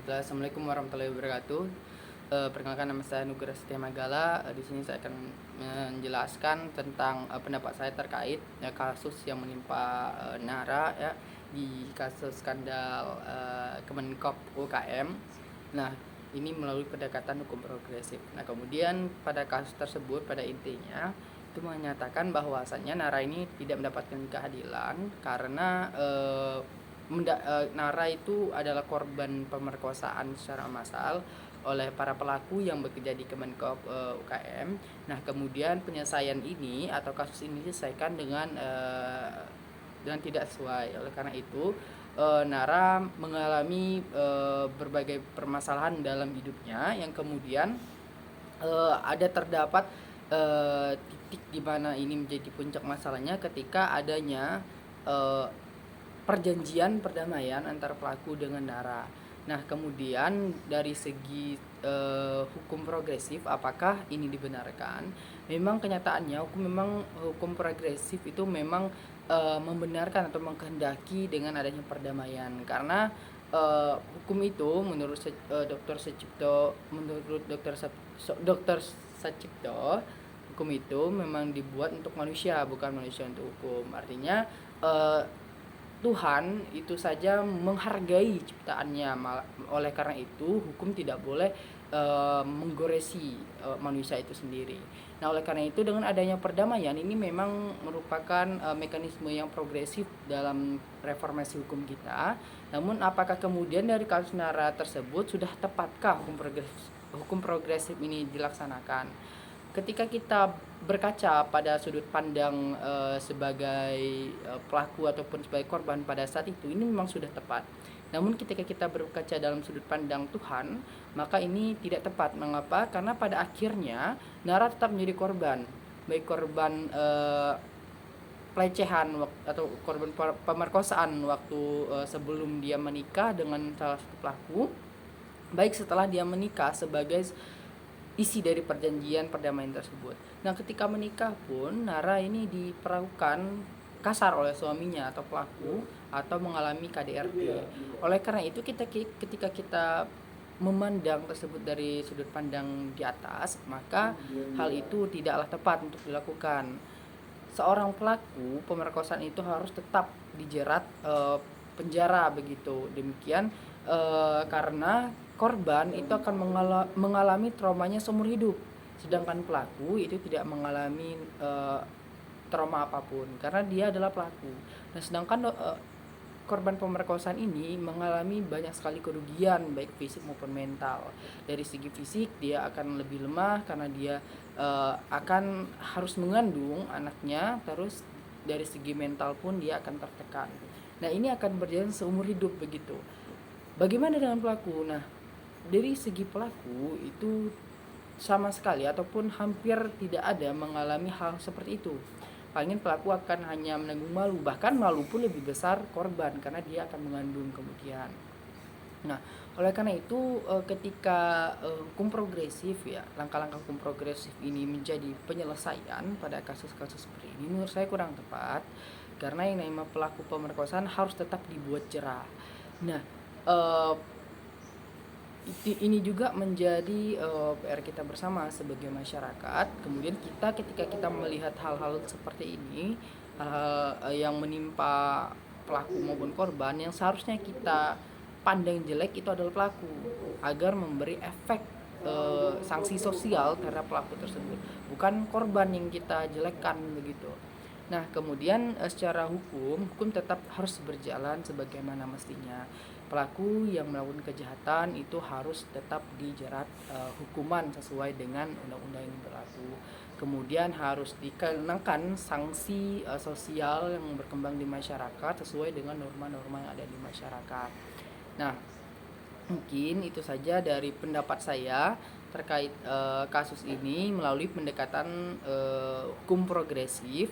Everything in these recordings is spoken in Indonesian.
Bismillah. Assalamualaikum warahmatullahi wabarakatuh. Perkenalkan, nama saya Nugra Setia Magala. Di sini saya akan menjelaskan tentang pendapat saya terkait kasus yang menimpa Nara ya, di kasus skandal Kemenkop UKM. Nah, ini melalui pendekatan hukum progresif. Nah, kemudian pada kasus tersebut pada intinya itu menyatakan bahwasannya Nara ini tidak mendapatkan keadilan karena Nara itu adalah korban pemerkosaan secara massal oleh para pelaku yang bekerja di Kemenkop UKM. Nah, kemudian penyelesaian ini atau kasus ini diselesaikan dengan tidak sesuai. Oleh karena itu, Nara mengalami berbagai permasalahan dalam hidupnya yang kemudian ada terdapat titik di mana ini menjadi puncak masalahnya ketika adanya perjanjian perdamaian antara pelaku dengan Nara. Nah, kemudian dari segi hukum progresif, apakah ini dibenarkan? Memang kenyataannya hukum progresif itu memang membenarkan atau mengkehendaki dengan adanya perdamaian, karena hukum itu menurut Dr. Sacipto, hukum itu memang dibuat untuk manusia, bukan manusia untuk hukum. Artinya Tuhan itu saja menghargai ciptaannya. Oleh karena itu hukum tidak boleh menggoresi manusia itu sendiri. Nah, oleh karena itu dengan adanya perdamaian ini memang merupakan mekanisme yang progresif dalam reformasi hukum kita. Namun apakah kemudian dari kasus Nara tersebut sudah tepatkah hukum progresif ini dilaksanakan? Ketika kita berkaca pada sudut pandang sebagai pelaku ataupun sebagai korban pada saat itu, ini memang sudah tepat. Namun ketika kita berkaca dalam sudut pandang Tuhan, maka ini tidak tepat. Mengapa? Karena pada akhirnya Nara tetap menjadi korban, baik korban pelecehan atau korban pemerkosaan waktu sebelum dia menikah dengan salah satu pelaku, baik setelah dia menikah sebagai isi dari perjanjian perdamaian tersebut. Nah, ketika menikah pun Nara ini diperlakukan kasar oleh suaminya atau pelaku atau mengalami KDRT. Oleh karena itu ketika kita memandang tersebut dari sudut pandang di atas, maka hal itu tidaklah tepat untuk dilakukan. Seorang pelaku pemerkosaan itu harus tetap dijerat penjara begitu. Demikian karena korban itu akan mengalami traumanya seumur hidup, sedangkan pelaku itu tidak mengalami trauma apapun karena dia adalah pelaku. Nah, sedangkan korban pemerkosaan ini mengalami banyak sekali kerugian baik fisik maupun mental. Dari segi fisik dia akan lebih lemah karena dia akan harus mengandung anaknya, terus dari segi mental pun dia akan tertekan. Nah, ini akan berjalan seumur hidup begitu. Bagaimana dengan pelaku? Nah, dari segi pelaku itu sama sekali ataupun hampir tidak ada mengalami hal seperti itu. Paling pelaku akan hanya menanggung malu, bahkan malu pun lebih besar korban karena dia akan mengandung kemudian. Nah, oleh karena itu ketika hukum progresif ya, langkah-langkah hukum progresif ini menjadi penyelesaian pada kasus-kasus seperti ini, menurut saya kurang tepat karena yang namanya pelaku pemerkosaan harus tetap dibuat jerah. Nah, ini juga menjadi PR kita bersama sebagai masyarakat. Kemudian ketika kita melihat hal-hal seperti ini, hal-hal yang menimpa pelaku maupun korban, yang seharusnya kita pandang jelek itu adalah pelaku, agar memberi efek sanksi sosial terhadap pelaku tersebut, bukan korban yang kita jelekkan begitu. Nah, kemudian secara hukum tetap harus berjalan sebagaimana mestinya. Pelaku yang melakukan kejahatan itu harus tetap dijerat hukuman sesuai dengan undang-undang yang berlaku. Kemudian harus dikenakan sanksi sosial yang berkembang di masyarakat sesuai dengan norma-norma yang ada di masyarakat. Nah, mungkin itu saja dari pendapat saya terkait kasus ini melalui pendekatan hukum progresif.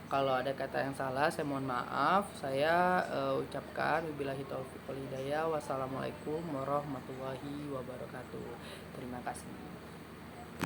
Kalau ada kata yang salah, saya mohon maaf. Saya ucapkan wabillahi taufiq wal hidayah. Wassalamualaikum warahmatullahi wabarakatuh. Terima kasih.